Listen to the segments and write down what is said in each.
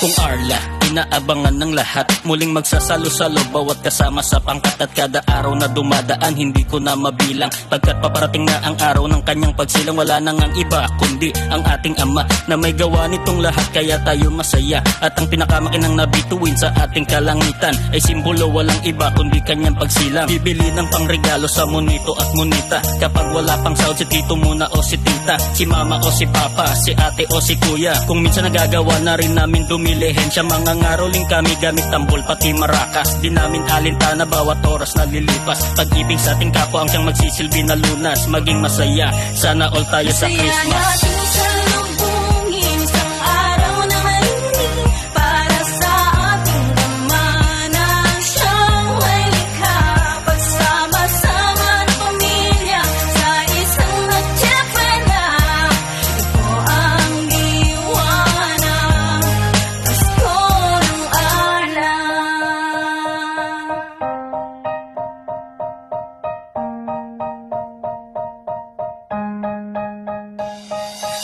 Kung Arla, inaabangan ng lahat, muling magsasalo-salo bawat kasama sa pangkat. At kada araw na dumadaan, hindi ko na mabilang, pagkat paparating na ang araw ng kanyang pagsilang. Wala nang ang iba kundi ang ating Ama na may gawa nitong lahat, kaya tayo masaya. At ang pinakamakinang nabituin sa ating kalangitan ay simbolo, walang iba kundi kanyang pagsilang. Bibili ng pangregalo sa monito at monita, kapag wala pang sahod si tito muna o si tita, si mama o si papa, si ate o si kuya. Kung minsan nagagawa na rin namin dumilihensya, mga ngaroling kami gamit tambol pati marakas. Di namin alintana bawat oras na lilipas, pag-ibig sa ating kapwa ang siyang magsisilbi na lunas. Maging masaya, sana all tayo sa Christmas.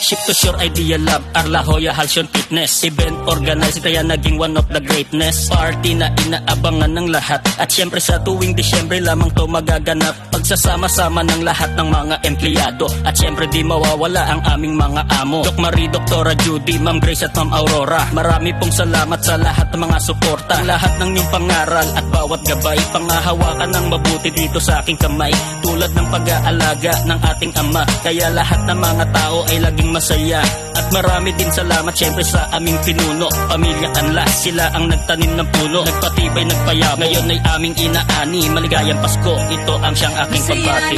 Ship to Shore Idea Lab, Arla Hoya Halcyon Fitness. Event organized kaya naging one of the greatness. Party na inaabangan ng lahat, at syempre sa tuwing Disyembre lamang to magaganap. Pagsasama-sama ng lahat ng mga empleyado, at syempre di mawawala ang aming mga amo, Doc Marie, Doktora Judy, Ma'am Grace at Ma'am Aurora. Marami pong salamat sa lahat ng mga suporta, lahat ng inyong pangaral at bawat gabay. Pangahawakan ng mabuti dito sa aking kamay, tulad ng pag-aalaga ng ating Ama. Kaya lahat ng mga tao ay laging masaya. At marami din salamat syempre sa aming pinuno, Pamilya Canlas. Sila ang nagtanim ng puno, nagpatibay, nagpayamo. Ngayon ay aming inaani, maligayang Pasko, ito ang siyang aking pagbati.